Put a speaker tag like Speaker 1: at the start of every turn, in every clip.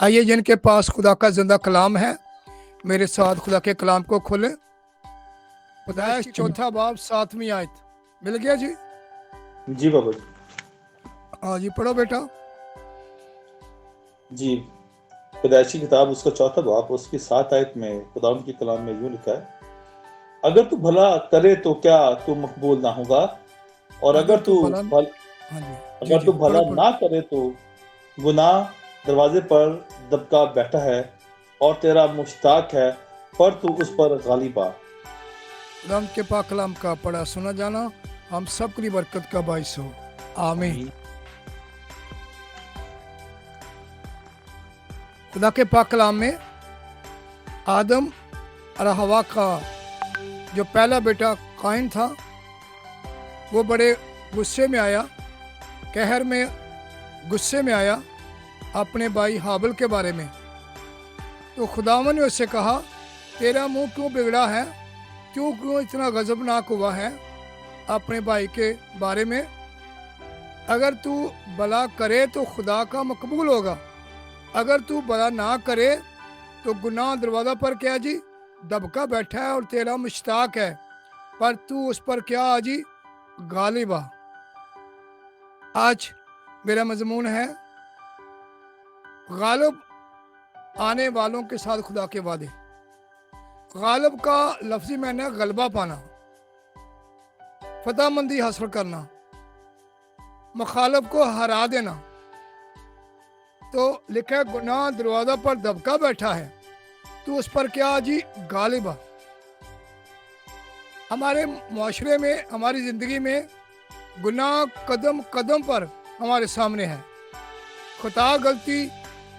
Speaker 1: आइए, जिनके पास खुदा का जिंदा कलाम है मेरे साथ खुदा के कलाम को खोले। पैदाइश चौथा बाब 7वीं आयत। मिल गया जी?
Speaker 2: जी बाबा जी।
Speaker 1: हाँ जी, पढ़ो बेटा।
Speaker 2: जी, पैदाइशी किताब उसका चौथा बाब उसकी 7 आयत में खुदावंद की कलाम में यूं लिखा है, अगर तू भला करे तो क्या तू मकबूल ना होगा, और अगर तू
Speaker 1: हाँ जी, जी जी,
Speaker 2: भला
Speaker 1: पढ़ो।
Speaker 2: ना करे तो गुनाह दरवाजे पर दबका बैठा है और तेरा मुश्ताक है, पर तू उस पर गालिब आ।
Speaker 1: खुदावंद के पाक कलाम का पढ़ा सुना जाना हम सब की बरकत का बाइस हो। आमीन। खुदा के पाक कलाम में आदम और हवा का जो पहला बेटा काइन था वो बड़े गुस्से में आया, कहर में गुस्से में आया अपने भाई हाबिल के बारे में। तो खुदावन ने उससे कहा, तेरा मुंह क्यों बिगड़ा है, क्यों इतना गजबनाक हुआ है अपने भाई के बारे में। अगर तू भला करे तो खुदा का मकबूल होगा, अगर तू भला ना करे तो गुनाह दरवाजा पर क्या जी दबका बैठा है और तेरा मुश्ताक है, पर तू उस पर क्या जी गालिब आ। आज मेरा मजमून है गालिब आने वालों के साथ खुदा के वादे। गालिब का लफ्जी मैंने गलबा पाना, फतहमंदी हासिल करना, मुखालिफ को हरा देना। तो लिखा है गुनाह दरवाजा पर दबका बैठा है, तो उस पर क्या जी गालिब आ। हमारे मुआशरे में, हमारी ज़िंदगी में गुनाह कदम कदम पर हमारे सामने है, खुदा गलती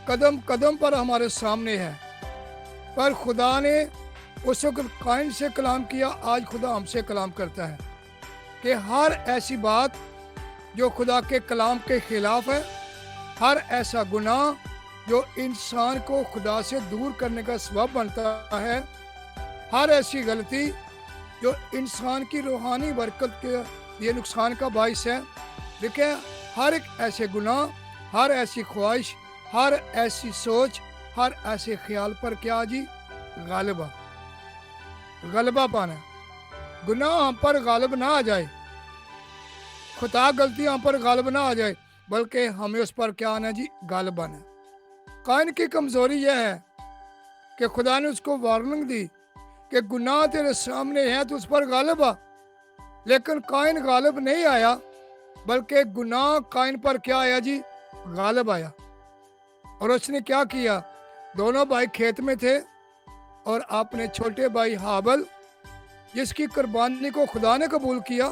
Speaker 1: कदम कदम पर हमारे सामने है। पर खुदा ने उस वक्त काइन से कलाम किया, आज खुदा हमसे कलाम करता है कि हर ऐसी बात जो खुदा के कलाम के खिलाफ है, हर ऐसा गुनाह जो इंसान को खुदा से दूर करने का सबब बनता है, हर ऐसी गलती जो इंसान की रूहानी बरकत के लिए नुकसान का बाइस है। देखिए, हर एक ऐसे गुनाह, हर ऐसी ख्वाहिश, हर ऐसी सोच, हर ऐसे ख्याल पर क्या जी गलबा पाना। गुनाह हम पर गालिब ना आ जाए, खुदा गलती हम पर गालिब ना आ जाए, बल्कि हमें उस पर क्या आना जी गालिब आना। काइन की कमजोरी यह है कि खुदा ने उसको वार्निंग दी कि गुनाह तेरे सामने है तो उस पर गालिब आ, लेकिन काइन गालिब नहीं आया, बल्कि गुनाह काइन पर क्या आया जी गालिब आया। और उसने क्या किया, दोनों भाई खेत में थे और अपने छोटे भाई हाबिल जिसकी कुर्बानी को खुदा ने कबूल किया,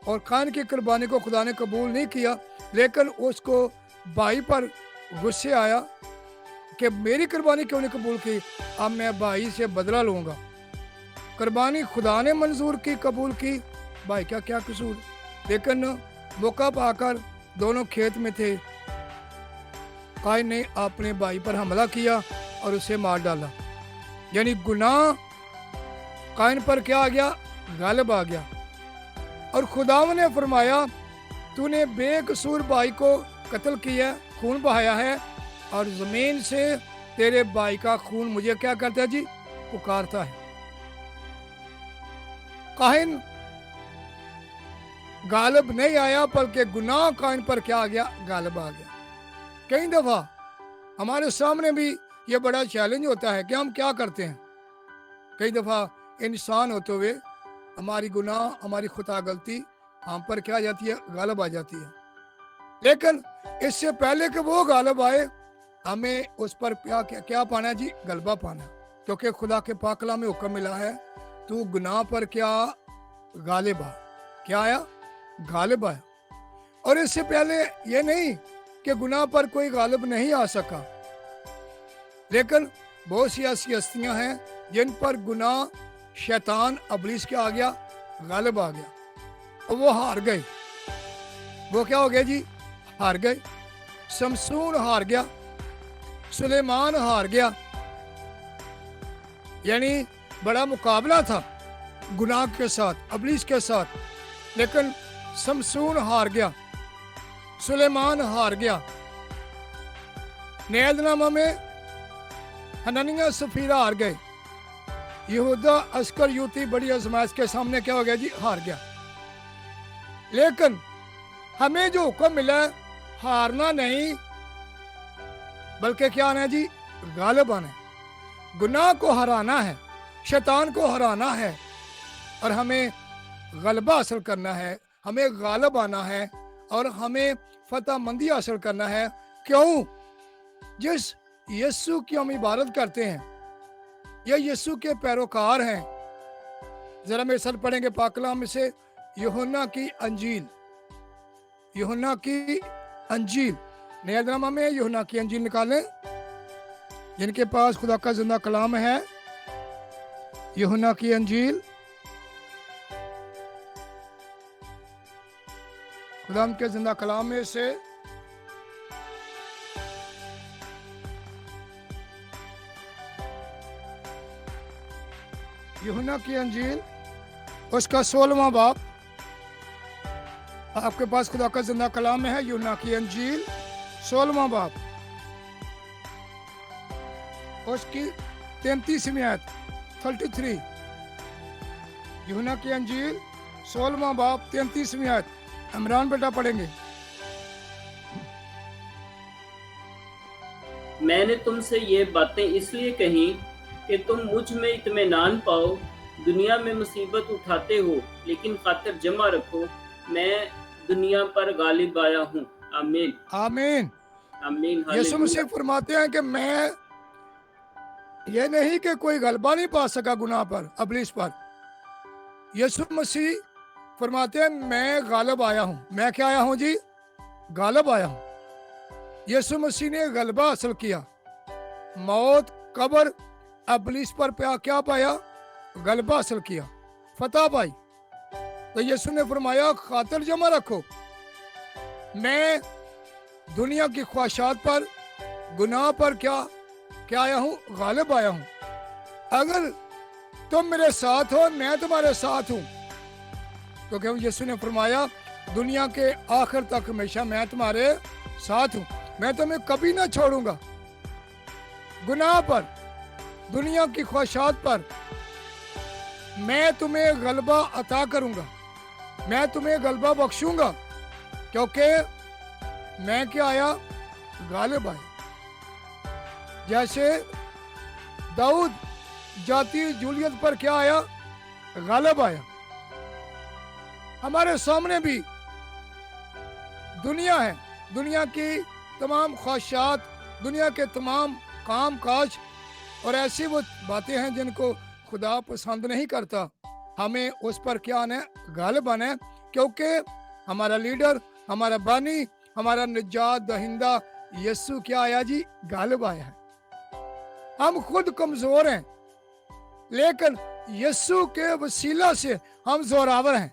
Speaker 1: और काइन की कुर्बानी को खुदा ने कबूल नहीं किया, लेकिन उसको भाई पर गुस्से आया कि मेरी कुर्बानी क्यों नहीं कबूल की, अब मैं भाई से बदला लूँगा। कुर्बानी खुदा ने मंजूर की, कबूल की, भाई का क्या कसूर। लेकिन मौका पाकर दोनों खेत में थे, काइन ने अपने भाई पर हमला किया और उसे मार डाला। यानी गुनाह काइन पर क्या आ गया, गालिब आ गया। और खुदावन ने फरमाया, तूने बेकसूर भाई को कत्ल किया, खून बहाया है, और जमीन से तेरे भाई का खून मुझे क्या करता है जी पुकारता है। काइन गालिब नहीं आया, बल्कि गुनाह काइन पर क्या आ गया, गालिब आ गया। कई दफा हमारे सामने भी ये बड़ा चैलेंज होता है कि हम क्या करते हैं। कई दफा इंसान होते हुए हमारी गुनाह, हमारी खुदा गलती हम पर क्या आ जाती है, गालिब आ जाती है। लेकिन इससे पहले कि वो गालिब आए, हमें उस पर क्या क्या, क्या पाना है जी, गलबा पाना। क्योंकि खुदा के पाक कलाम में हुक्म मिला है, तू गुनाह पर क्या गालिब आ। क्या आया, गालिब आया। और इससे पहले ये नहीं कि गुनाह पर कोई गालिब नहीं आ सका, लेकिन बहुत सी ऐसी हस्तियां हैं जिन पर गुनाह शैतान अबलीस क्या आ गया, गालिब आ गया, और वो हार गए। वो क्या हो गया जी, हार गए। शमसून हार गया, सुलेमान हार गया। यानी बड़ा मुकाबला था गुनाह के साथ, अबलीस के साथ, लेकिन शमसून हार गया, सुलेमान हार गया। नेदनामा में हननिया सफीरा हार गए। यहूदा अस्कर यूती बड़ी आजमाइश के सामने क्या हो गया जी, हार गया। लेकिन हमें जो हुक्म मिला है, हारना नहीं बल्कि क्या आना है जी, गालिब आना है। गुनाह को हराना है, शैतान को हराना है और हमें गलबा हासिल करना है, हमें गालिब आना है और हमें फतह मंदी हासिल करना है। क्यों? जिस यीशु की हम इबादत करते हैं, ये यीशु के पैरोकार हैं। जरा मेरे साथ पढ़ेंगे पाक कलाम में से यूहन्ना की अंजील, यूहन्ना की अंजील, नया नामा में यूहन्ना की अंजील निकालें जिनके पास खुदा का जिंदा कलाम है। यूहन्ना की अंजील, खुदा के जिंदा कलाम में से यूहन्ना की अंजील उसका 16वां बाब, आपके पास खुदा का जिंदा कलाम में है। यूहन्ना की अंजील 16वां बाब उसकी 33वीं आयत 33। यूहन्ना की अंजील 16वां बाब 33वीं आयत। इमरान बेटा पढ़ेंगे।
Speaker 3: मैंने तुमसे ये बातें इसलिए कही कि तुम मुझ में इत्मीनान पाओ। दुनिया में मुसीबत उठाते हो, लेकिन खातिर जमा रखो, मैं दुनिया पर गालिब आया हूँ। आमीन
Speaker 1: आमीन
Speaker 3: आमीन।
Speaker 1: यीशु मसीह फरमाते हैं कि मैं ये नहीं कि कोई गलबा नहीं पा सका गुनाह पर, अबलीस पर। यीशु मसीह फरमाते हैं मैं गालिब आया हूँ। मैं क्या आया हूँ जी? गालिब आया हूँ। यीशु मसीह ने गलबा हासिल किया, मौत, कब्र, अबलीस पर क्या पाया? गलबा हासिल किया, फतह पाई। तो यीशु ने फरमाया खातिर जमा रखो, मैं दुनिया की ख्वाहिशात पर, गुनाह पर क्या आया हूँ? गालिब आया हूँ। अगर तुम मेरे साथ हो, मैं तुम्हारे साथ हूँ। तो क्या यीशु ने फरमाया दुनिया के आखिर तक हमेशा मैं तुम्हारे साथ हूँ, मैं तुम्हें कभी ना छोड़ूंगा। गुनाह पर, दुनिया की ख्वाहिशात पर मैं तुम्हें गलबा अता करूंगा, मैं तुम्हें गलबा बख्शूंगा, क्योंकि मैं क्या आया? गालिब आया। जैसे दाऊद जाती जूलियत पर क्या आया? गालिब आया। हमारे सामने भी दुनिया है, दुनिया की तमाम ख्वाहिशात, दुनिया के तमाम काम काज और ऐसी वो बातें हैं जिनको खुदा पसंद नहीं करता। हमें उस पर क्या आना है? गालिब आना है, क्योंकि हमारा लीडर, हमारा बानी, हमारा निजात दहिंदा यीशु क्या आया जी? गालिब आया है। हम खुद कमजोर हैं, लेकिन यीशु के वसीला से हम जोरावर हैं।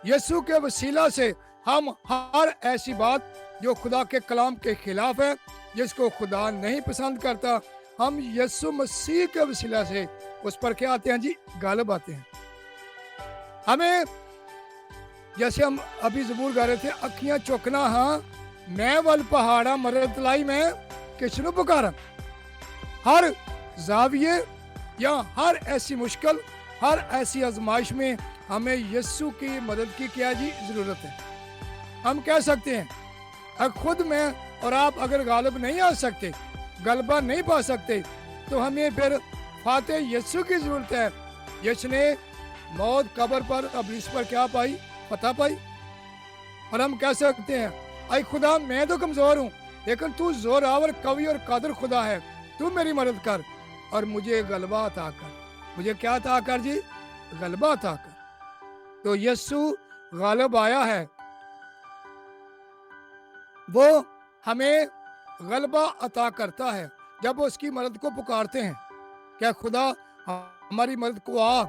Speaker 1: यीशु के वसीला से हम हर ऐसी बात जो खुदा के कलाम के खिलाफ है, जिसको खुदा नहीं पसंद करता, हम यीशु मसीह के वसीला से उस पर क्या आते हैं जी? गालिब आते हैं। हमें जैसे हम अभी ज़बूर गा रहे थे, अखियां चौकना हाँ मैं वल पहाड़ा मरद लाई में किसनु पुकारा। हर जाविये या हर ऐसी मुश्किल, हर ऐसी आजमाइश में हमें यीशु की मदद की क्या जी? जरूरत है। हम कह सकते हैं अगर खुद में और आप अगर गालिब नहीं आ सकते, गलबा नहीं पा सकते, तो हमें फिर फाते यीशु की जरूरत है, जिसने मौत, कब्र पर, अबलीस पर क्या पाई? फतह पाई। और हम कह सकते हैं आई खुदा मैं तो कमजोर हूँ, लेकिन तू जोरावर, कवि और कादिर खुदा है, तू मेरी मदद कर और मुझे गलबा अता कर। मुझे क्या अता कर जी? गलबा अता कर। तो यीशु गालिब आया है, वो हमें गलबा अता करता है जब उसकी मदद को पुकारते हैं। क्या खुदा हमारी मदद को आ,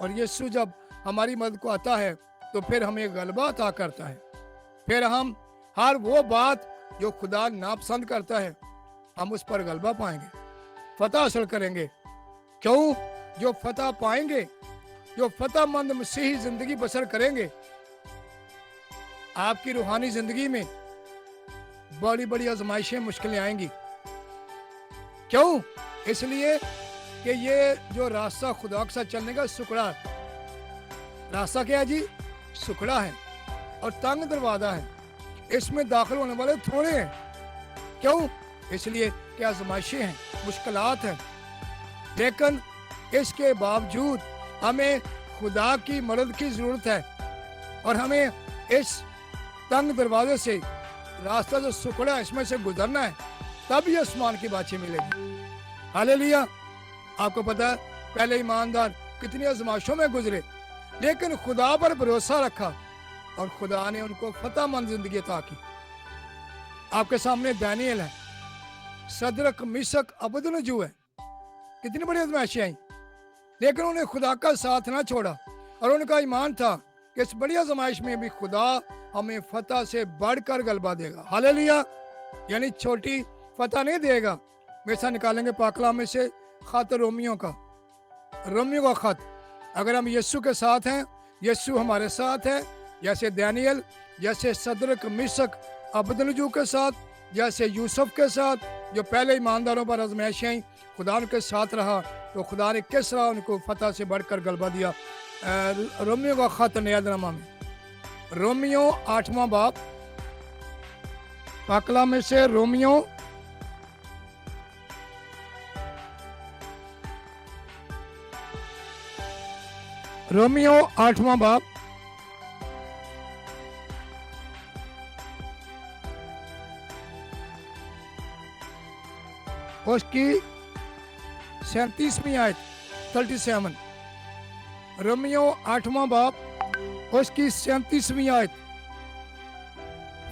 Speaker 1: और यीशु जब हमारी मदद को आता है तो फिर हमें गलबा अता करता है। फिर हम हर वो बात जो खुदा नापसंद करता है, हम उस पर गलबा पाएंगे, फतह हासिल करेंगे। क्यों? जो फतह पाएंगे, जो फतह मंद मसीही जिंदगी बसर करेंगे, आपकी रूहानी जिंदगी में बड़ी बड़ी आजमाइशें, मुश्किलें आएंगी, क्यों? इसलिए कि ये जो रास्ता खुदा के साथ चलने का सुकड़ा है। रास्ता क्या है जी? सुकड़ा है और तंग दरवाजा है, इसमें दाखिल होने वाले थोड़े हैं। क्यों? इसलिए कि आजमाइशें हैं, मुश्किलात हैं, लेकिन इसके बावजूद हमें खुदा की मदद की ज़रूरत है और हमें इस तंग दरवाजे से, रास्ता जो सुकड़ा है, इसमें से गुजरना है, तब ये आसमान की बातें मिलेगी। हालेलुया। आपको पता है पहले ईमानदार कितनी आजमाइशों में गुजरे, लेकिन खुदा पर भरोसा रखा और खुदा ने उनको फतहमंद जिंदगी अता की। आपके सामने दानियल है, सदरक मिशक अबदनजू है, कितनी बड़ी आजमाइशें आई, लेकिन उन्हें खुदा का साथ ना छोड़ा और उनका ईमान था कि इस बड़ी आजमाइश में भी खुदा हमें फतह से बढ़कर गलबा देगा। हालेलुया। यानी छोटी फतह नहीं देगा। वैसा निकालेंगे पाकला में से खत रोमियो का खत। अगर हम यीशु के साथ हैं, यीशु हमारे साथ है, जैसे दानियल, जैसे सदरक मिशक अबदनजू के साथ, जैसे यूसुफ के साथ, जो पहले ईमानदारों पर आजमाइशें आई, खुदा उनके साथ रहा तो खुदा ने किस तरह उनको फतह से बढ़कर गलबा दिया। रोमियो का खत नयानामा में, रोमियो 8वां बाब, पाकला में से रोमियो रोमियो 8वां बाब, उसकी 37वीं आयत 37। रोमियो 8वां बाब, उसकी 37वीं आयत।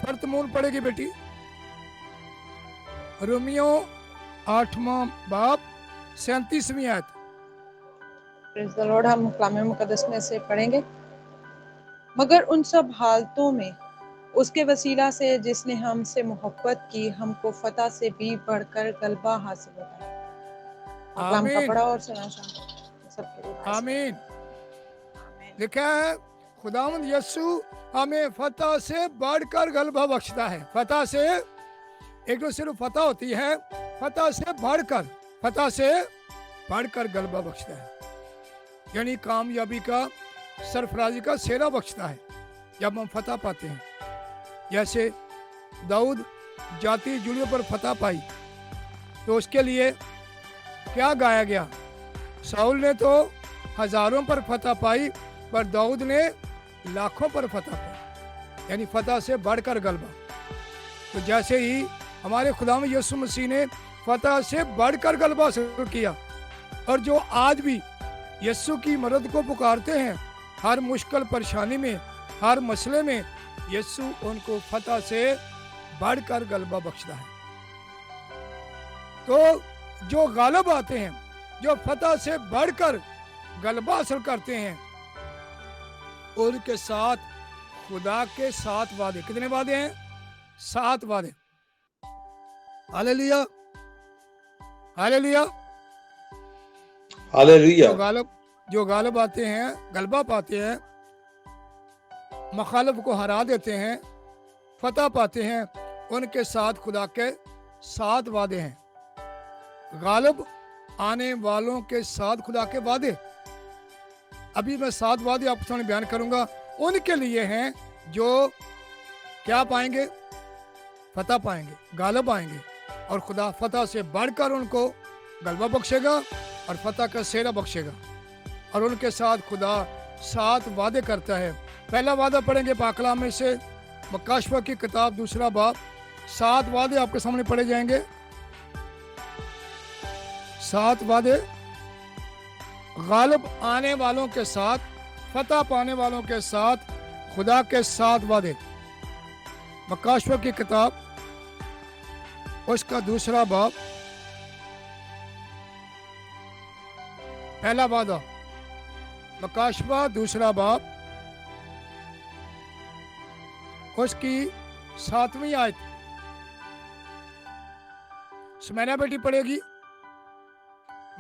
Speaker 1: फर्तमूल पड़ेगी बेटी। रोमियो 8वां बाब 37वीं आयत।
Speaker 4: Praise the Lord. हम कलाम मुकद्दस में से पढ़ेंगे। मगर उन सब हालतों में उसके वसीला से जिसने हमसे मोहब्बत की, हमको फतह से भी बढ़कर गलबा हासिल होता है। कलाम का पढ़ा और सुना सबके लिए।
Speaker 1: आमीन। लिखा है खुदावंद यीशु हमें फतह से बढ़कर गलबा बख्शता है। फतह से एक तो सिर्फ फतह होती है, फतह से बढ़कर गलबा बख्शता है, यानी कामयाबी का, सरफराजी का सेहरा बख्शता है जब हम फतह पाते हैं। जैसे दाऊद जाति जुड़ियों पर फतह पाई तो उसके लिए क्या गाया गया? साउल ने तो हजारों पर फतह पाई, पर दाऊद ने लाखों पर फतह पाई, यानी फतह से बढ़कर गलबा। तो जैसे ही हमारे खुदावंद यीशु मसीह ने फतह से बढ़कर गलबा शुरू किया, और जो आज भी यीशु की मदद को पुकारते हैं, हर मुश्किल परेशानी में, हर मसले में यीशु उनको फतह से बढ़कर गलबा बख्शता है। तो जो गालिब आते हैं, जो फतह से बढ़कर गलबा हासिल करते हैं, उनके साथ खुदा के 7 वादे। कितने वादे हैं? 7 वादे। Hallelujah, hallelujah,
Speaker 2: hallelujah.
Speaker 1: जो गालिब आते हैं, गलबा पाते हैं, मुखालिफ को हरा देते हैं, फतह पाते हैं, उनके साथ खुदा के 7 वादे हैं। गालिब आने वालों के साथ खुदा के वादे। अभी मैं 7 वादे आपके सामने बयान करूंगा। उनके लिए हैं जो क्या पाएंगे? फतह पाएंगे, गालिब आएंगे, और खुदा फतह से बढ़कर उनको गलबा बख्शेगा और फतह का सेहरा बख्शेगा। और उनके साथ खुदा 7 वादे करता है। पहला वादा पढ़ेंगे पाकला में से मकाशवा की किताब 2 बाब। 7 वादे आपके सामने पढ़े जाएंगे। 7 वादे गालिब आने वालों के साथ, फतह पाने वालों के साथ, खुदा के 7 वादे। मकाशवा की किताब उसका 2 बाब। पहला वादा मकाशवा 2 बाब, उसकी 7वीं आयत। सुमैना बेटी पढ़ेगी।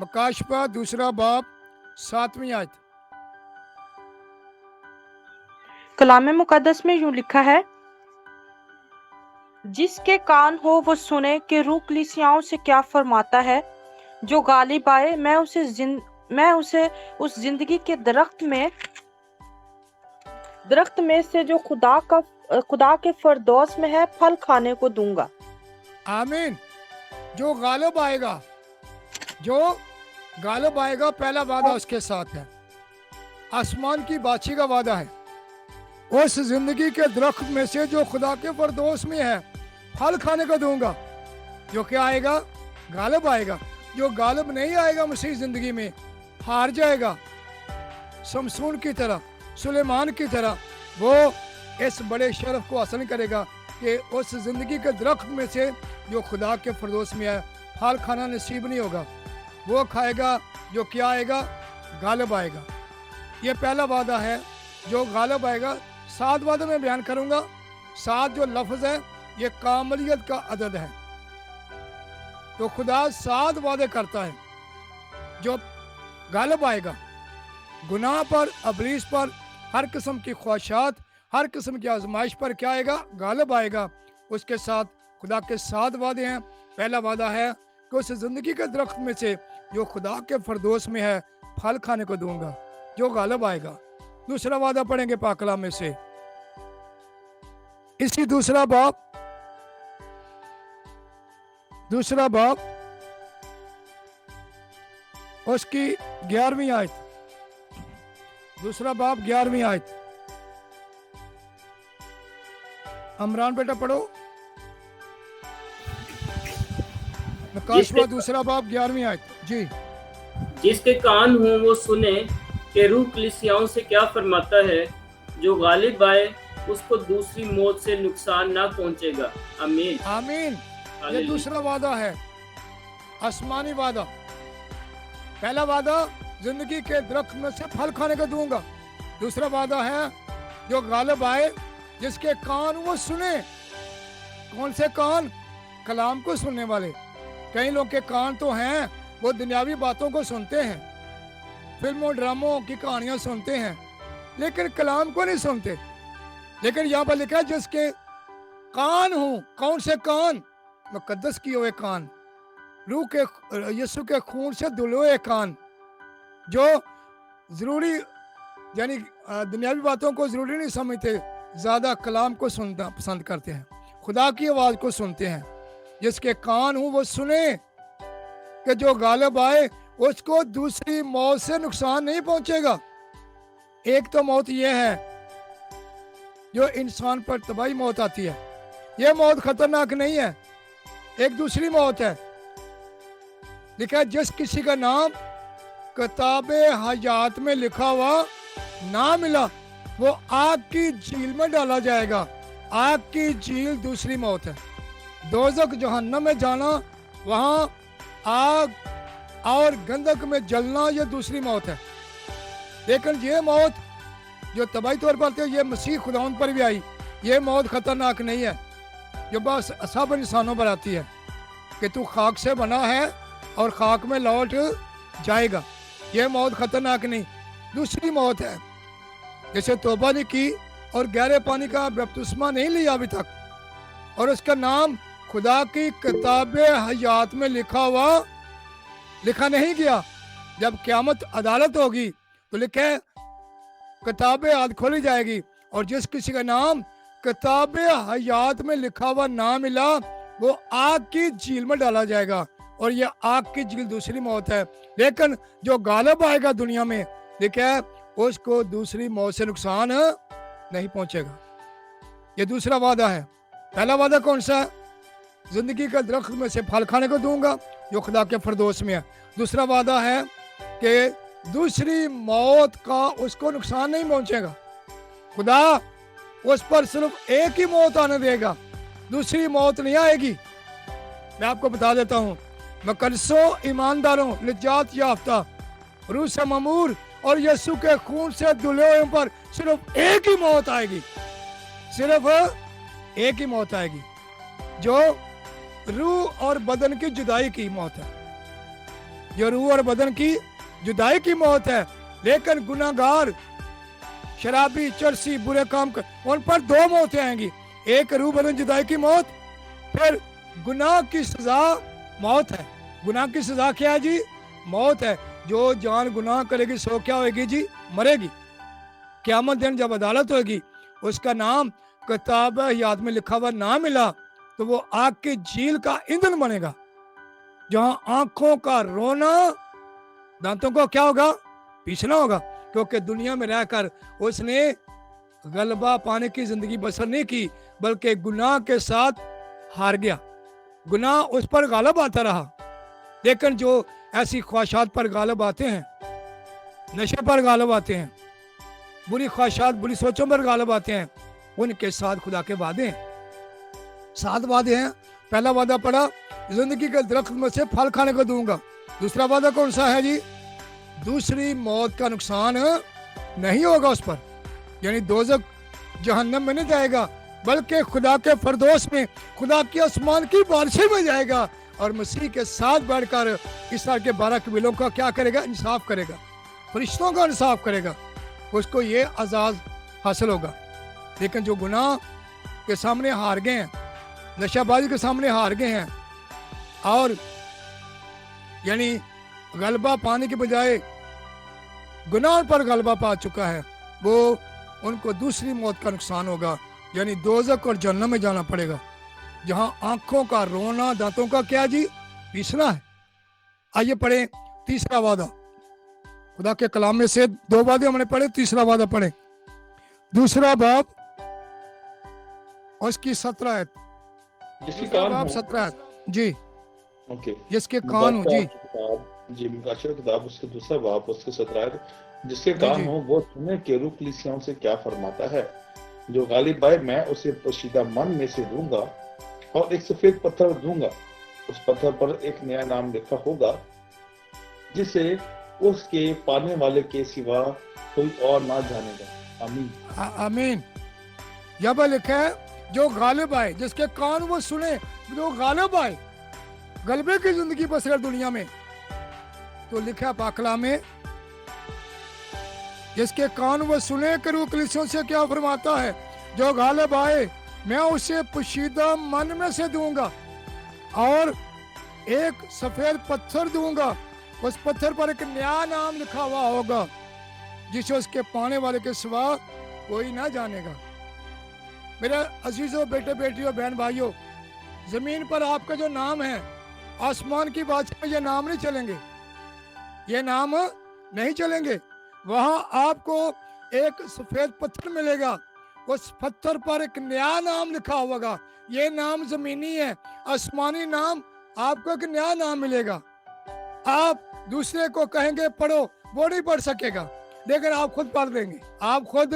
Speaker 1: मकाशवा 2 बाब 7वीं आयत।
Speaker 5: कलाम मुकद्दस में यूं लिखा है, जिसके कान हो वो सुने कि रूह कलीसियाओं से क्या फरमाता है। जो गालिब आए मैं उसे उस जिंदगी के दरख्त में से जो खुदा के फरदौस में है फल खाने को दूंगा।
Speaker 1: आमीन। जो गालिब आएगा पहला वादा उसके साथ है, आसमान की बादशाही का वादा है। उस जिंदगी के दरख्त में से जो खुदा के फरदौस में है फल खाने को दूंगा। जो क्या आएगा? गालिब आएगा। जो गालिब नहीं आएगा मसीह जिंदगी में हार जाएगा। शमसून की तरह, सुलेमान की तरह वो इस बड़े शरफ को हासिल करेगा कि उस जिंदगी के दरख्त में से जो खुदा के फरदौस में है फल खाना नसीब नहीं होगा। वो खाएगा जो क्या आएगा? गालिब आएगा। ये पहला वादा है जो गालिब आएगा। 7 वादे में बयान करूंगा। 7 जो लफ्ज है ये कामलियत का अदद है। तो खुदा 7 वादे करता है जो गालिब आएगा। गुनाह पर, अबलीस पर, हर किस्म की ख्वाहिशात, हर किस्म की आजमाइश पर क्या आएगा? गालिब आएगा। उसके साथ खुदा के 7 वादे हैं। पहला वादा है कि उस जिंदगी के दरख्त में से जो खुदा के फरदौस में है फल खाने को दूंगा, जो गालिब आएगा। दूसरा वादा पढ़ेंगे पाक कलाम में से, इसी दूसरा बाब उसकी 11वीं आयत। दूसरा बाब 11वीं आयत। अमरान बेटा पढ़ो। नकाशवा दूसरा बाब 11वीं आयत जी।
Speaker 3: जिसके कान हों वो सुने कि रूह कलीसियाओं से क्या फरमाता है। जो गालिब आए उसको दूसरी मौत से नुकसान ना पहुंचेगा। आमीन
Speaker 1: आमीन। ये दूसरा वादा है, आसमानी वादा। पहला वादा जिंदगी के दरख्त में से फल खाने को दूंगा। दूसरा वादा है जो गालिब आए जिसके कान वो सुने। कौन से कान? कलाम को सुनने वाले। कई लोग के कान तो हैं वो दुनियावी बातों को सुनते हैं, फिल्मों ड्रामों की कहानियां सुनते हैं, लेकिन कलाम को नहीं सुनते। लेकिन यहाँ पर लिखा है जिसके कान हूँ। कौन से कान? मुकद्दस किए हुए कान, रूह के यीशु के खून से धुले हुए कान, जो जरूरी यानी दुनियावी बातों को जरूरी नहीं समझते, ज्यादा कलाम को सुनना पसंद करते हैं, खुदा की आवाज को सुनते हैं। जिसके कान हूँ वो सुने कि जो गालिब आए उसको दूसरी मौत से नुकसान नहीं पहुंचेगा। एक तो मौत ये है जो इंसान पर तबाही मौत आती है, ये मौत खतरनाक नहीं है। एक दूसरी मौत है, लिखा है जिस किसी का नाम किताबे हयात में लिखा हुआ ना मिला वो आग की झील में डाला जाएगा। आग की झील दूसरी मौत है। दोजख जहन्नम में जाना, वहां आग और गंधक में जलना, ये दूसरी मौत है। लेकिन ये मौत जो तबाही तौर पर आती है ये मसीह खुदाउन पर भी आई। ये मौत खतरनाक नहीं है जो बस सब इंसानों पर आती है कि तू खाक से बना है और खाक में लौट जाएगा। ये मौत खतरनाक नहीं। दूसरी मौत है जैसे तौबा नहीं की और गहरे पानी का बपतिस्मा नहीं लिया अभी तक और उसका नाम खुदा की किताबे हयात में लिखा नहीं गया। जब क़यामत अदालत होगी तो लिखे किताबे हयात खोली जाएगी और जिस किसी का नाम किताबे हयात में लिखा हुआ ना मिला वो आग की झील में डाला जाएगा। और ये आग की झील दूसरी मौत है। लेकिन जो गालिब आएगा दुनिया में, लिखा है उसको दूसरी मौत से नुकसान नहीं पहुंचेगा। ये दूसरा वादा है। पहला वादा कौन सा है? जिंदगी का दरख्त में से फल खाने को दूंगा जो खुदा के फरदौस में है। दूसरा वादा है कि दूसरी मौत का उसको नुकसान नहीं पहुंचेगा। खुदा उस पर सिर्फ एक ही मौत आने देगा, दूसरी मौत नहीं आएगी। मैं आपको बता देता हूँ, मुकद्दसों ईमानदारों निजात याफ्ता रूह से ममूर और यीशु के खून से धुले हुए पर सिर्फ एक ही मौत आएगी। सिर्फ एक ही मौत आएगी जो रूह और बदन की जुदाई की मौत है। जो रूह और बदन की जुदाई की मौत है। लेकिन गुनाहगार, शराबी, चरसी, बुरे काम कर, उन पर 2 मौतें आएंगी। एक रूह बदन जुदाई की मौत फिर गुनाह की सजा मौत है। गुनाह की सजा क्या है जी? मौत है। जो जान गुनाह करेगी सो क्या होगी जी? मरेगी। क़यामत दिन जब अदालत होगी, उसका नाम किताब हयात में लिखा हुआ ना मिला तो वो आग की झील का ईंधन बनेगा, जहां आंखों का रोना, दांतों को क्या होगा? पीसना होगा, क्योंकि दुनिया में रहकर उसने गलबा पाने की जिंदगी बसर नहीं की, बल्कि गुनाह के साथ हार गया। गुनाह उस पर गालिब आता रहा। लेकिन जो ऐसी ख्वाहिशात पर गालिब आते हैं, नशे पर गालिब आते हैं, बुरी ख्वाहिशात, बुरी सोचों पर गालिब आते हैं, उनके साथ खुदा के वादे हैं। 7 वादे हैं। पहला वादा पड़ा, जिंदगी के दरख्त में से फल खाने को दूंगा। दूसरा वादा कौन सा है जी? दूसरी मौत का नुकसान नहीं होगा उस पर, यानी दोज़ख जहन्नम में नहीं जाएगा, बल्कि खुदा के फरदौस में, खुदा की आसमान की बारिशें में जाएगा और मसीह के साथ बैठकर इसराइल के 12 कबीलों का क्या करेगा? इंसाफ करेगा, फरिश्तों का इंसाफ करेगा। उसको ये आज़ाद हासिल होगा। लेकिन जो गुनाह के सामने हार गए हैं, नशाबाजी के सामने हार गए हैं और यानी गलबा पाने के बजाय गुनाह पर गलबा पा चुका है, वो उनको दूसरी मौत का नुकसान होगा, यानी दोज़ख और जहन्नम में जाना पड़ेगा, जहां आंखों का रोना, दांतों का क्या जी? पीसना है। आइए पढ़े तीसरा वादा। खुदा के कलाम में से 2 वादे हमने पढ़े, तीसरा वादा पढ़े। दूसरा बाब और इसकी 17 आयत।
Speaker 2: जिसके
Speaker 1: दूसरा
Speaker 2: कान
Speaker 1: बाब
Speaker 2: हो,
Speaker 1: 17 आयत जी।
Speaker 2: ओके,
Speaker 1: जिसके कान हो जी।
Speaker 2: मुकाशर किताब उसके दूसरा बाब उसके 17 आयत। जिसके
Speaker 1: जी,
Speaker 2: कान
Speaker 1: जी।
Speaker 2: हो वो सुने कि रूह कलीसियाओं से क्या फरमाता है। जो गालिब आए मैं उसे पोशीदा मन में से दूंगा और एक सफेद पत्थर दूंगा। उस पत्थर पर एक नया नाम लिखा होगा जिसे उसके पाने वाले के सिवा कोई और ना जानेगा। आमीन।
Speaker 1: आमीन। यह पर लिखा है, जो गालिब आए, जिसके कान वो सुने, जो गालिब आए, गलबे की जिंदगी बसर दुनिया में, तो लिखा है पाकला में, जिसके कान वो सुने कि रूह कलीसियों से क्या फरमाता है। जो गालिब आए मैं उसे पोशीदा मन में से दूंगा और एक सफेद पत्थर दूंगा। उस पत्थर पर एक नया नाम लिखा हुआ होगा जिसे उसके पाने वाले के सिवा कोई ना जानेगा। मेरे अजीजों, बेटे बेटियों, बहन भाइयों, जमीन पर आपका जो नाम है, आसमान की बादशाह में ये नाम नहीं चलेंगे, ये नाम नहीं चलेंगे। वहां आपको एक सफेद पत्थर मिलेगा, उस पत्थर पर एक नया नाम लिखा होगा। ये नाम जमीनी है, आसमानी नाम आपको एक नया नाम मिलेगा। आप दूसरे को कहेंगे पढ़ो, वो नहीं पढ़ सकेगा, लेकिन आप खुद पढ़ लेंगे, आप खुद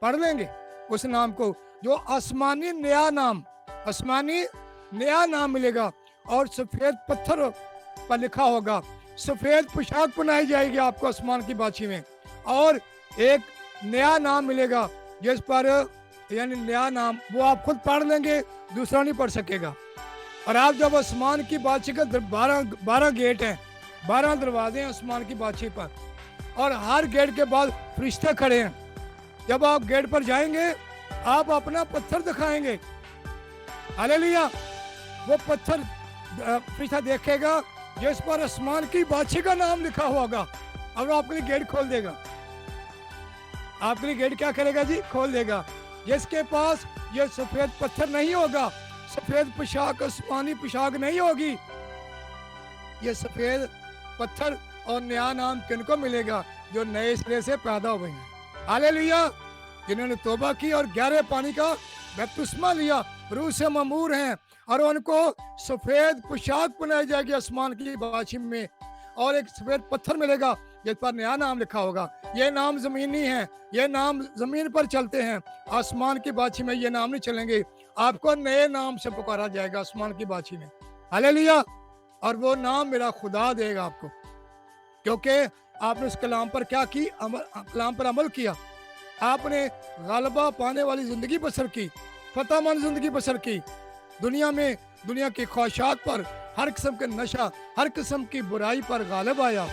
Speaker 1: पढ़ लेंगे उस नाम को, जो आसमानी नया नाम, आसमानी नया नाम मिलेगा। और सफेद पत्थर पर लिखा होगा, सफेद पोशाक पहनाई जाएगी आपको आसमान की बादशाही में, और एक नया नाम मिलेगा जिस पर, यानी नया नाम, वो आप खुद पढ़ लेंगे, दूसरा नहीं पढ़ सकेगा। और आप जब आसमान की बादशाही का 12 गेट हैं, 12 दरवाजे हैं आसमान की बादशाही पर, और हर गेट के बाद फरिश्ते खड़े हैं। जब आप गेट पर जाएंगे, आप अपना पत्थर दिखाएंगे, हालेलुया। वो पत्थर फरिश्ता देखेगा जिस पर आसमान की बादशाही का नाम लिखा होगा, और वो आपके लिए गेट खोल देगा। आपके लिए गेट क्या करेगा जी? खोल देगा। जिसके पास ये सफेद पत्थर नहीं होगा, सफेद पोशाक, आसमानी पोशाक नहीं होगी, ये सफेद पत्थर और नया नाम किनको मिलेगा? जो नए सिरे से पैदा हुए हैं, हालेलुया, जिन्होंने तौबा की और गहरे पानी का बपतिस्मा लिया, रूह से ममूर हैं, और उनको सफेद पोशाक पहनाई जाएगी आसमान की बादशाही में, और एक सफेद पत्थर मिलेगा जिस पर नया नाम लिखा होगा। ये नाम जमीनी है, ये नाम जमीन पर चलते हैं, आसमान की बादशाही में ये नाम नहीं चलेंगे। आपको नए नाम से पुकारा जाएगा आसमान की बादशाही में, हालेलुया। और वो नाम मेरा खुदा देगा आपको, क्योंकि आपने उस कलाम पर क्या की? कलाम पर अमल किया। आपने गलबा पाने वाली जिंदगी बसर की, फतहमंद जिंदगी बसर की। दुनिया में दुनिया की ख्वाहिशात पर, हर किस्म के नशा, हर किस्म की बुराई पर गालिब आया,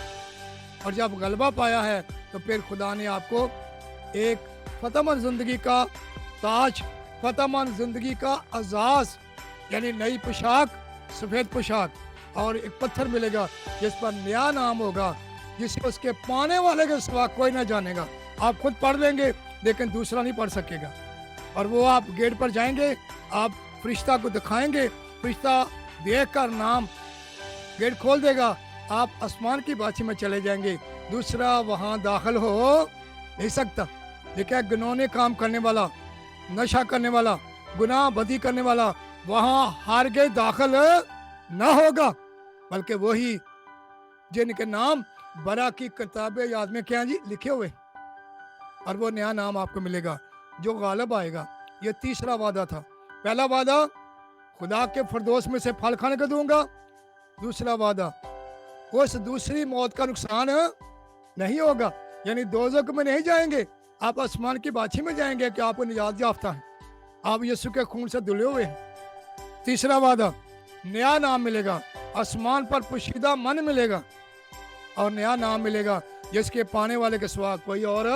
Speaker 1: और जब गलबा पाया है तो फिर खुदा ने आपको एक फतहमंद जिंदगी का ताज, फतहमंद जिंदगी का एजाज, यानी नई पोशाक, सफ़ेद पोशाक, और एक पत्थर मिलेगा जिस पर नया नाम होगा, जिसे उसके पाने वाले के सिवा कोई ना जानेगा। आप खुद पढ़ लेंगे लेकिन दूसरा नहीं पढ़ सकेगा। और वो आप गेट पर जाएंगे, आप फरिश्ता को दिखाएंगे, फरिश्ता देख कर नाम गेट खोल देगा, आप आसमान की बादशाही में चले जाएंगे। दूसरा वहाँ दाखिल हो नहीं सकता। देखिए, गुनाहों काम करने वाला, नशा करने वाला, गुनाह बदी करने वाला वहाँ हारगे दाखिल न होगा, बल्कि वही जिनके नाम बरा की किताबे याद में क्या जी लिखे हुए, और वो नया नाम आपको मिलेगा जो गालिब आएगा। ये तीसरा वादा था। पहला वादा खुदा के फरदोस में से फल खाने को दूंगा। दूसरा वादा उस दूसरी मौत का नुकसान नहीं होगा, यानी दोज़ख में नहीं जाएंगे, आप आसमान की बादशाही में जाएंगे कि आपको निजात याफ्ता है, आप यीशु के खून से धुले हुए हैं। तीसरा वादा नया नाम मिलेगा, आसमान पर पोशीदा मन मिलेगा और नया नाम मिलेगा जिसके पाने वाले के सिवा कोई और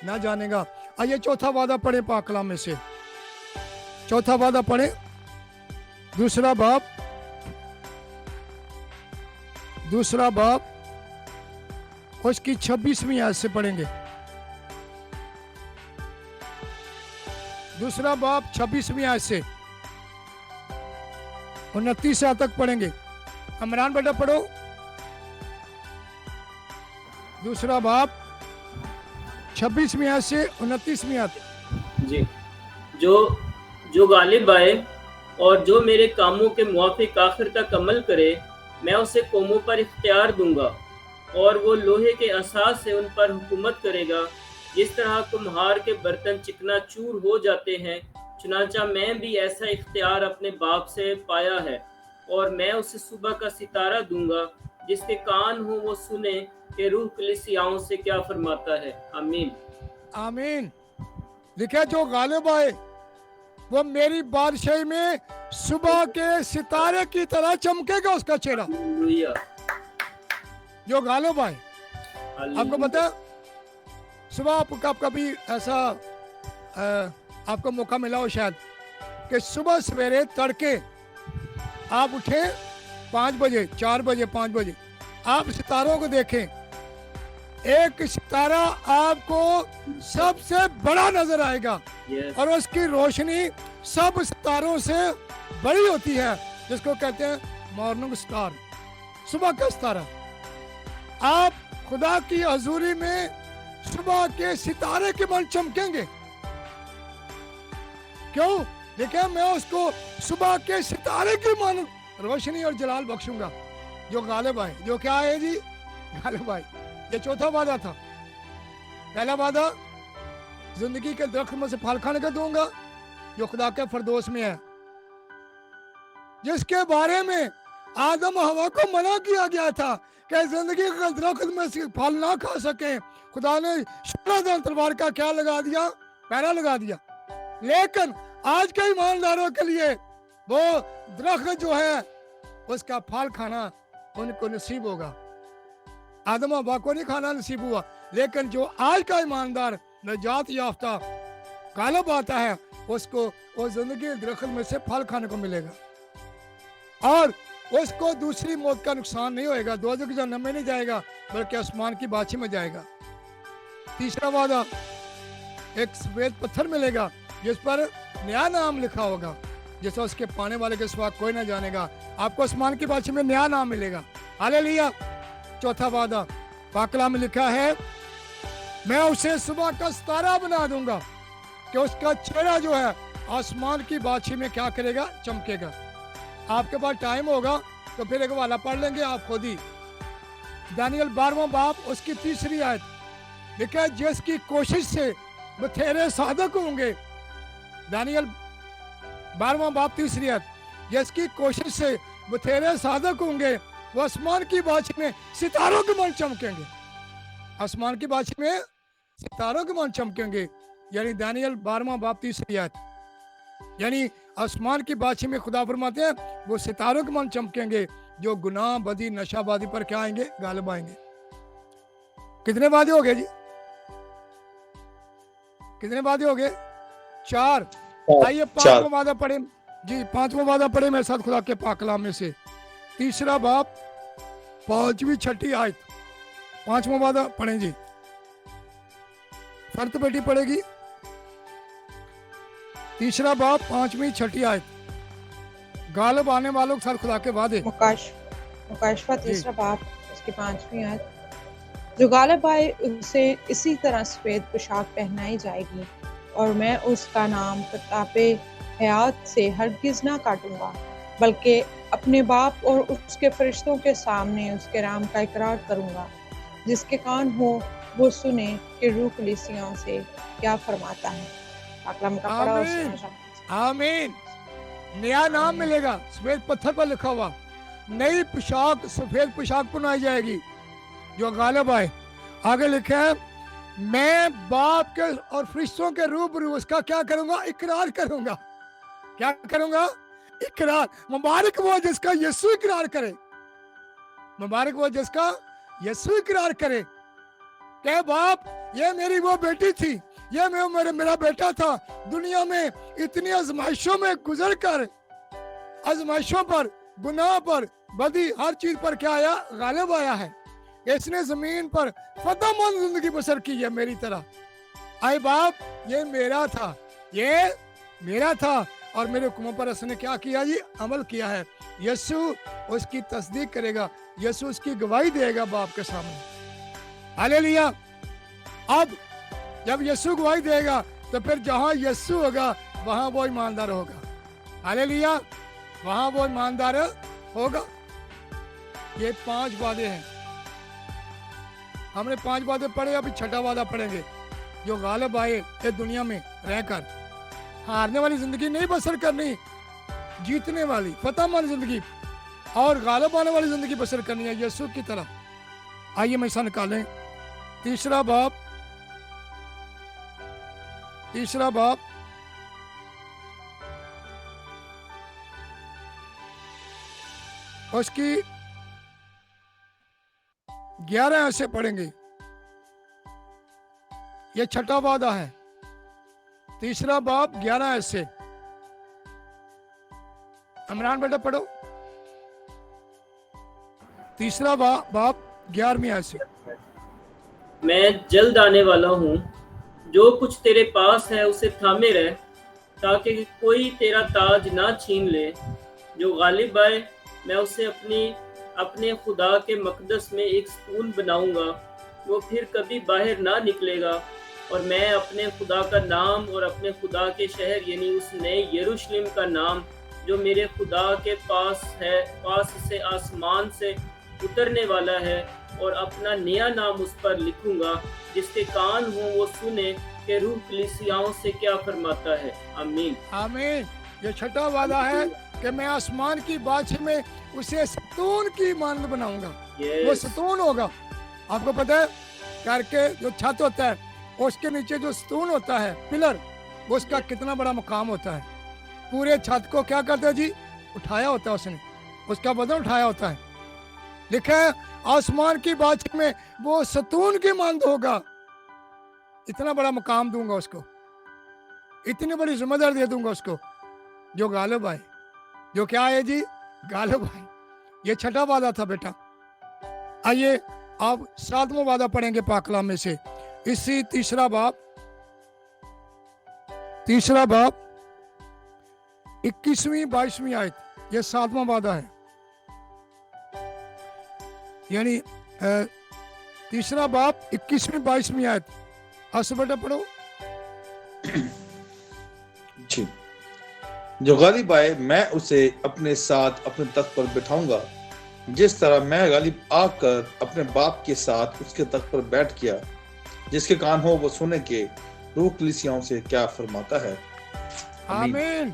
Speaker 1: ना जानेगा। आइए चौथा वादा पढ़े पाक कलाम में से। चौथा वादा पढ़े, दूसरा बाब उसकी 26वीं आयत से पढ़ेंगे। दूसरा बाब 26वीं आयत से 29 आयत तक पढ़ेंगे। इमरान बेटा पढ़ो। दूसरा बाब 26वीं आयत से 29वीं आयत।
Speaker 3: जी, जो गालिब आए और जो मेरे कामों के मुआफिक आखिर तक अमल करे, मैं उसे कौमों पर इख्तियार दूंगा और वो लोहे के असास से उन पर हुकूमत करेगा। जिस तरह कुम्हार के बर्तन चिकना चूर हो जाते हैं, चुनांचा मैं भी ऐसा इख्तियार अपने बाप से पाया है, और मैं उसे सुबह का सितारा दूंगा। जिसके कान हो वो सुने कि रूह कलीसियाओं से क्या फरमाता है। आमीन
Speaker 1: आमीन। लिखा, जो गालिब आए वो मेरी बादशाही में सुबह के सितारे की तरह चमकेगा उसका चेहरा।
Speaker 3: हालेलुया,
Speaker 1: जो गालिब आए,
Speaker 3: हालेलुया।
Speaker 1: आपको पता है, सुबह आपका कभी ऐसा आपको मौका मिला हो शायद कि सुबह सवेरे तड़के आप उठे 5 बजे, 4 बजे, 5 बजे, आप सितारों को देखें। एक सितारा आपको सबसे बड़ा नजर आएगा
Speaker 3: Yes.
Speaker 1: और उसकी रोशनी सब सितारों से बड़ी होती है, जिसको कहते हैं मॉर्निंग स्टार, सुबह का सितारा। आप खुदा की हजूरी में सुबह के सितारे के मन चमकेंगे। क्यों? देखिए, मैं उसको सुबह के सितारे की मन रोशनी और जलाल बख्शूंगा जो गालिब आए। जो क्या है जी? गालिब आए। ये चौथा वादा था। पहला वादा जिंदगी के दरख्त में से फल खाने का दूंगा जो खुदा के फरदोस में है, जिसके बारे में आदम और हवा को मना किया गया था कि जिंदगी के दरख्त में से फल ना खा सके। खुदा ने शराधा तलवार का क्या लगा दिया? पैरा लगा दिया। लेकिन आज के ईमानदारों के लिए वो दरख्त जो है उसका फल खाना उनको नसीब होगा। आदम हवा को नहीं खाना नसीब हुआ, लेकिन जो आज का ईमानदार नजात याफ्ता गालिब आता है उसको वो जिंदगी दरख्त में से फल खाने को मिलेगा और उसको दूसरी मौत का नुकसान नहीं होएगा, दोज़ख की जहन्नम में नहीं जाएगा, बल्कि आसमान की बादशाही में जाएगा। तीसरा वादा, एक सफेद पत्थर मिलेगा जिस पर नया नाम लिखा होगा, जैसे उसके पाने वाले के सिवा कोई ना जानेगा। आपको आसमान की बादशाही में नया नाम मिलेगा। हालेलुया। चौथा वादा पाक कलाम में लिखा है, मैं उसे सुबह का सितारा बना दूंगा कि उसका चेहरा जो है आसमान की बादशाही में क्या करेगा? चमकेगा। आपके पास टाइम होगा तो फिर एक वाला पढ़ लेंगे आप खुद ही। दानियल 12वां बाब उसकी 3री आयत लिखा है, जिसकी कोशिश से बथेरे साधक होंगे। दानियल 12वां बाब 3री आयत, जिसकी कोशिश से बथेरे साधक होंगे वो आसमान की बादशाही में सितारों के मन चमकेंगे। आसमान की बादशाही में सितारों के मन चमकेंगे, यानी दानियल 12वां बाब 3री आयत। यानी आसमान की बादशाही में खुदा फरमाते हैं वो सितारों के मन चमकेंगे जो गुनाह बदी नशाबादी पर क्या आएंगे? गालिब आएंगे। कितने वादे हो गए जी? कितने वादे हो गए? 4। आइए 5वां वादा पढ़े। जी 5वां वादा पढ़े मेरे साथ खुदा के पाक कलाम में से, 3 बाब 5वीं 6 आयत। 5वां वादा पढ़ें जी, फर्त बेटी पढ़ेगी। 3 बाब 5वीं 6 आयत, गालिब आने वालों के साथ खुदा के वादे।
Speaker 4: मुकाशफा 3 बाब उसकी 5वीं आयत, जो गालिब आए उसे इसी तरह सफ़ेद पोशाक पहनाई जाएगी और मैं उसका नाम किताबे हयात से हरगिज़ ना काटूंगा, बल्कि अपने बाप और उसके फरिश्तों के सामने उसके नाम का इकरार करूंगा। जिसके कान हो वो सुने कि रूह कलीसियाओं से क्या फरमाता है। अकलम का पढ़ा और
Speaker 1: आमीन।
Speaker 4: सुना।
Speaker 1: आमीन। नया नाम मिलेगा, सफेद पत्थर पर लिखा हुआ, नई पोशाक सफेद पोशाक पहनाई जाएगी जो गालिब आए। आगे लिखा है, मैं बाप के और फरिश्तों के रूबरू उसका क्या करूंगा, इकरार करूंगा। क्या करूंगा? इकरार। मुबारक वो जिसका यीशु इकरार करे, मुबारक वो जिसका यीशु इकरार करे कि बाप ये मेरी वो बेटी थी, ये मेरा बेटा था। दुनिया में इतनी आजमाइशों में गुजर कर, आजमाइशों पर, गुनाह पर, बदी हर चीज पर क्या आया, गालिब आया है। इसने जमीन पर फतहमंद जिंदगी बसर की है मेरी तरह। आए बाप ये मेरा था, ये मेरा था और मेरे हुक्मों पर उसने क्या किया जी, अमल किया है। यीशु उसकी तस्दीक करेगा, यीशु उसकी गवाही देगा बाप के सामने। हालेलुया। अब जब यीशु गवाही देगा तो फिर जहां यीशु होगा वहां वो ईमानदार होगा। हालेलुया। वहां वो ईमानदार होगा। ये 5 वादे हैं, हमने 5 वादे पढ़े, अभी 6ठा वादा पढ़ेंगे। जो गालिब आए ये दुनिया में रहकर हारने वाली जिंदगी नहीं बसर करनी, जीतने वाली फतहमंद जिंदगी और गालिब आने वाली जिंदगी बसर करनी है यीशु की तरह। आइए मैं ऐसा निकालें। 3 बाब उसकी 11 ऐसे पढ़ेंगे। ये 6ठा वादा है। 3 बाब 11 ऐसे। इमरान बेटा पढ़ो। 3 बाब 11वीं ऐसे।
Speaker 3: मैं जल्द आने वाला हूँ, जो कुछ तेरे पास है उसे थामे रह, ताकि कोई तेरा ताज ना छीन ले। जो गालिब आए मैं उसे अपने खुदा के मकदस में एक सतून बनाऊंगा, वो फिर कभी बाहर ना निकलेगा। और मैं अपने खुदा का नाम और अपने खुदा के शहर यानी उस नए यरूशलेम का नाम जो मेरे खुदा के पास से आसमान से उतरने वाला है, और अपना नया नाम उस पर लिखूंगा। जिसके कान हो वो सुने कि रूह कलीसियाओं से क्या फरमाता है। आमीन।
Speaker 1: आमीन। ये 6ठा वादा है कि मैं आसमान की बादशाही में उसे सतून की मानद बनाऊंगा। वो सतून होगा। आपको पता है करके जो छत होता है उसके नीचे जो सतून होता है, पिलर, वो उसका कितना बड़ा मुकाम होता है। पूरे छत को क्या करते हैं जी, उठाया होता है उसने, उसका वजन उठाया होता है। लिखा है आसमान की बादशाही में वो सतून की मानद होगा। इतना बड़ा मुकाम दूंगा उसको, इतनी बड़ी जिम्मेदारी दे दूंगा उसको जो गालिब आए। जो क्या है जी, गालिब आए। ये 6ठा वादा था बेटा। आइए अब 7वां वादा पढ़ेंगे पाक कलाम में से, इसी 3 बाब 21वीं 22वीं आयत। ये 7वां वादा है, यानी 3 बाब 21वीं 22वीं आयत। आसो बेटा पढ़ो
Speaker 2: जी। जो गालिब आए मैं उसे अपने साथ अपने तख्त पर बिठाऊंगा, जिस तरह मैं गालिब आकर अपने बाप के साथ उसके तख्त पर बैठ गया। जिसके कान हो वो सुने के रूह कलीसियाओं से क्या फरमाता है।
Speaker 1: आमीन।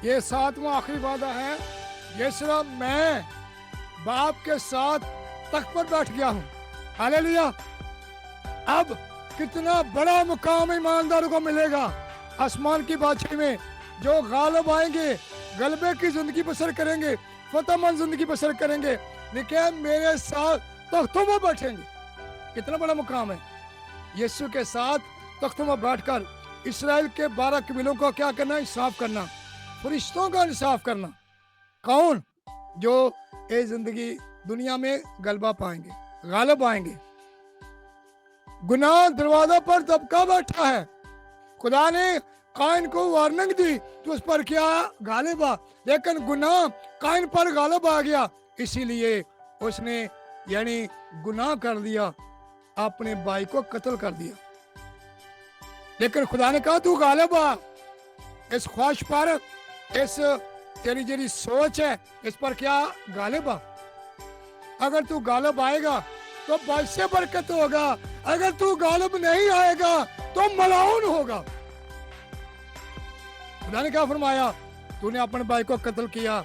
Speaker 1: ये 7वां आखिरी वादा है। जिस तरह मैं बाप के साथ तख्त पर बैठ गया हूँ। हालेलुया। अब कितना बड़ा मुकाम ईमानदारों को मिलेगा आसमान की बादशाही में, जो गालिब आएंगे, गलबे की जिंदगी बसर करेंगे, फतहमंद जिंदगी बसर करेंगे। देखिए मेरे साथ तख्तों में बैठेंगे। कितना बड़ा मुकाम है। यीशु के साथ तख्तों में बैठकर इस्राएल के 12 कबीलों को क्या करना, इंसाफ करना, फरिश्तों का इंसाफ करना। कौन? जो ये जिंदगी दुनिया में गलबा पाएंगे, गालिब आएंगे। गुनाह दरवाजा पर दबका बैठा है। खुदा ने काइन को वार्निंग दी तो उस पर क्या गालिब आ, लेकिन गुनाह काइन पर गालिब आ गया, इसीलिए उसने यानी गुनाह कर दिया, अपने भाई को कत्ल कर दिया। लेकिन खुदा ने कहा तू गालिब आ इस ख्वाहिश पर, इस तेरी जेरी सोच है इस पर क्या गालिब आ। अगर तू गालिब आएगा तो बाइसे बरकत होगा, अगर तू गालिब नहीं आएगा तो मलाउन होगा। खुदा ने क्या फरमाया? तूने अपने भाई को कत्ल किया,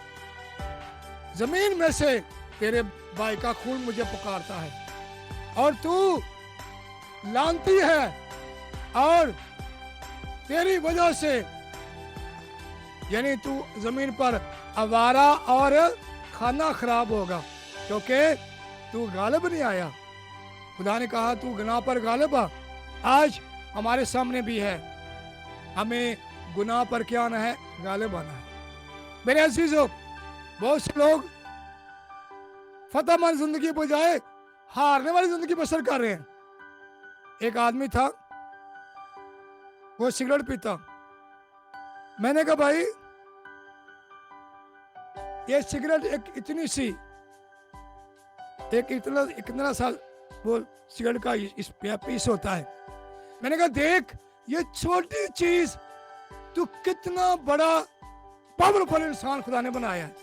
Speaker 1: जमीन में से तेरे भाई का खून मुझे पुकारता है और तू लानती है, और तेरी वजह से यानी तू जमीन पर आवारा और खाना खराब होगा, क्योंकि तू गालिब नहीं आया। खुदा ने कहा तू गुनाह पर गालिब आ। आज हमारे सामने भी है, हमें गुनाह पर क्या आना है? गालिब आना है। मेरे अजीजों, बहुत से लोग फतहमंद जिंदगी बजाय हारने वाली जिंदगी बसर कर रहे हैं। एक आदमी था, वो सिगरेट पीता। मैंने कहा भाई ये सिगरेट एक इतनी सी एक इतना सा वो सिगरेट का इस पीस होता है। मैंने कहा देख ये छोटी चीज तू कितना बड़ा पावरफुल इंसान खुदा ने बनाया है,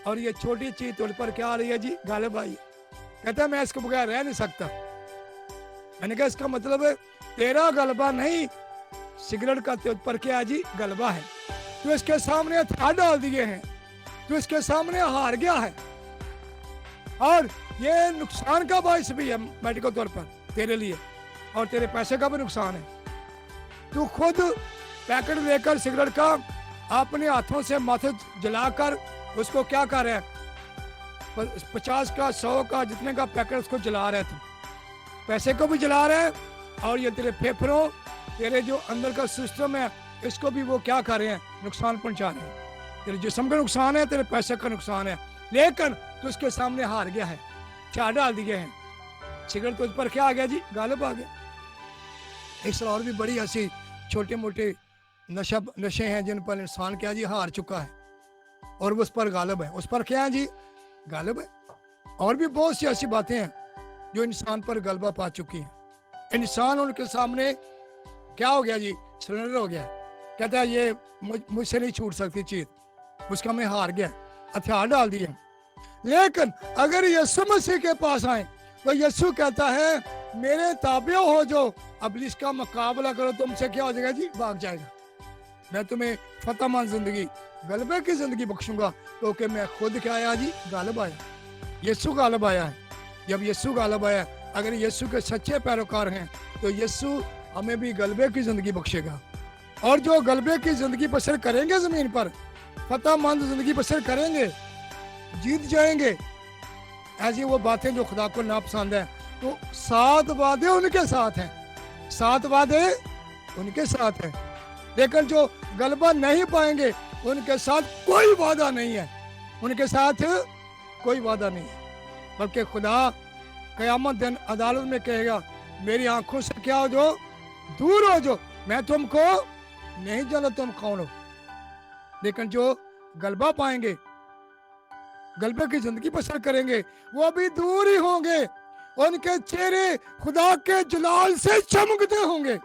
Speaker 1: और ये छोटी चीज तुझ पर क्या आ रही है जी? गालिब आई। कहता है मैं इसके बगैर रह नहीं सकता। मैंने कहा इसका मतलब है तेरा गलबा नहीं, सिगरेट का तुझ पर क्या जी? गलबा है। तू इसके सामने हथियार डाल दिए हैं, तू इसके सामने हार गया है, और ये नुकसान का बायस भी है मेडिकल तौर पर तेरे लिए, और तेरे पैसे का भी नुकसान है। तू खुद पैकेट लेकर सिगरेट का अपने हाथों से माथे जलाकर उसको क्या कर रहा है? 50 का 100 का जितने का पैकेट उसको जला रहे थे, पैसे को भी जला रहे हैं, और ये तेरे फेफड़ों, तेरे जो अंदर का सिस्टम है, इसको भी वो क्या कर रहे हैं? नुकसान पहुंचा रहे हैं। तेरे जिस्म का नुकसान है, तेरे पैसे का नुकसान है, लेकिन तो उसके सामने हार गया है, चार डाल दिए हैं। सिगरेट तो उस पर क्या आ गया जी? गालिब आ गया। इस और भी बड़ी ऐसी छोटे मोटे नशे हैं जिन पर इंसान क्या जी? हार चुका है, और वो उस पर गालिब है। उस पर क्या है जी? गालिब है। और भी बहुत सी ऐसी बातें हैं जो इंसान पर गलबा पा चुकी हैं। इंसान उनके सामने क्या हो गया जी? सरेंडर हो गया। कहता है ये मुझसे नहीं छूट सकती चीज, उसका मैं हार गया, हथियार डाल दिए। लेकिन अगर यीशु मसीह के पास आए तो यीशु कहता है मेरे ताबे हो जो इब्लीस का मुकाबला करो, तुमसे क्या हो जाएगा जी? भाग जाएगा। मैं तुम्हें फतहमंद जिंदगी, गलबे की जिंदगी बख्शूंगा, क्योंकि मैं खुद क्या आया जी? गालिब आया। यीशु गालिब आया है। जब यीशु गालिब आया, अगर यीशु के सच्चे पैरोकार हैं तो यीशु हमें भी गलबे की जिंदगी बख्शेगा। और जो गलबे की जिंदगी बसर करेंगे, जमीन पर फतहमंद जिंदगी बसर करेंगे, जीत जाएंगे। ऐसी वो बातें जो खुदा को नापसंद है, तो 7 वादे उनके साथ हैं, 7 वादे उनके साथ हैं। लेकिन जो गलबा नहीं पाएंगे उनके साथ कोई वादा नहीं है, उनके साथ कोई वादा नहीं है। बल्कि खुदा कयामत दिन अदालत में कहेगा मेरी आंखों से क्या हो जो? दूर हो जो, मैं तुमको नहीं जानता तुम कौन हो। लेकिन जो गलबा पाएंगे, गलबे की जिंदगी बसर करेंगे, वो अभी दूर ही होंगे, उनके चेहरे खुदा के जलाल से चमकते होंगे।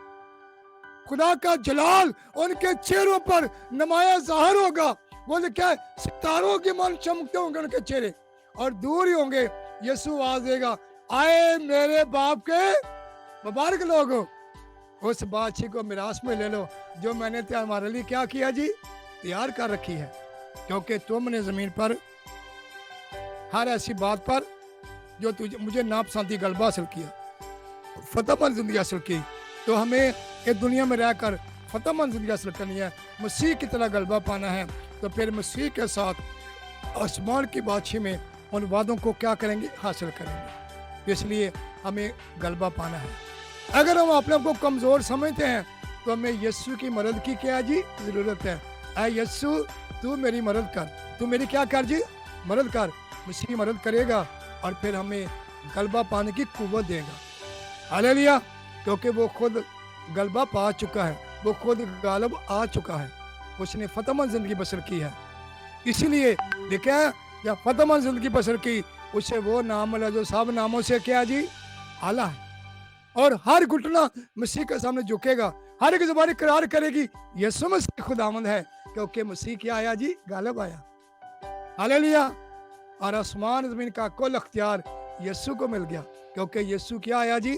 Speaker 1: खुदा का जलाल उनके चेहरों पर नुमाया जाहिर होगा। वो क्या सितारों के मान चमकते होंगे उनके चेहरे, और दूर ही होंगे। यीशु आवाज देगा आए मेरे बाप के मुबारक लोगों, उस बादशाह को मिरास में ले लो जो मैंने तुम्हारे लिए क्या किया जी? तैयार कर रखी है। क्योंकि तुमने जमीन पर हर ऐसी बात पर जो तुझे मुझे नापसंदी गलबा हासिल किया, फतहमंद जिंदगी हासिल की, तो हमें इस दुनिया में रहकर फतहमंद जिंदगी हासिल करनी है, मसीह की तरह गलबा पाना है। तो फिर मसीह के साथ आसमान की बादशाही में उन वादों को क्या करेंगे? हासिल करेंगे। इसलिए हमें गलबा पाना है। अगर हम अपने आप को कमज़ोर समझते हैं तो हमें यीशु की मदद की क्या जी? ज़रूरत है। ऐ यस्सु तू मेरी मदद कर, तू मेरी क्या कर जी, मदद कर। मसीह मदद करेगा और फिर हमें गलबा पाने की कुव्वत देगा। हालेलुया, क्योंकि वो खुद गलबा पा चुका है, वो खुद गालिब आ चुका है, उसने फतहमंद जिंदगी बसर की है। इसीलिए देखें, जब फतहमंद जिंदगी बसर की, उसे वो नाम मिला जो सब नामों से क्या जी, आला है। और हर घुटना मसीह के सामने झुकेगा, हर एक जुबान इकरार करेगी यीशु मसीह खुदावंद है, क्योंकि मसीह क्या आया जी, गालिब आया। हालेलुया। और आसमान जमीन का कुल अख्तियार यीशु को मिल गया, क्योंकि यीशु क्या आया जी,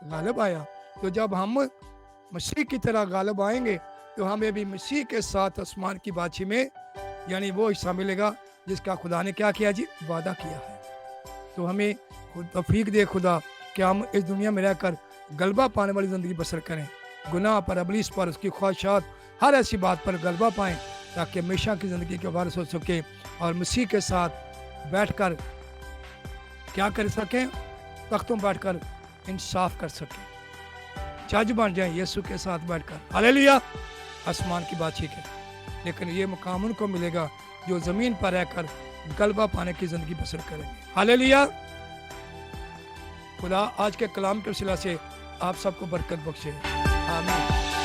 Speaker 1: गालिब आया। तो जब हम मसीह की तरह गालिब आएंगे तो हमें भी मसीह के साथ आसमान की बादशाही में यानी वो हिस्सा मिलेगा जिसका खुदा ने क्या किया जी, वादा किया है। तो हमें खुद तौफीक दे खुदा कि हम इस दुनिया में रहकर गलबा पाने वाली ज़िंदगी बसर करें, गुनाह पर, अबलीस पर, उसकी ख्वाहिशात, हर ऐसी बात पर गलबा पाएं, ताकि हमेशा की ज़िंदगी के वारिस हो सके और मसीह के साथ बैठकर क्या कर सकें, तख्तों बैठकर इंसाफ कर सकें, जज बन जाएं यीशु के साथ बैठकर। हालेलुया, आसमान की बादशाही के। लेकिन ये मुकाम उनको मिलेगा जो ज़मीन पर रहकर गलबा पाने की ज़िंदगी बसर करेंगे। हालेलुया। खुदा आज के कलाम के वसीला से आप सबको बरकत बख्शे। आमीन।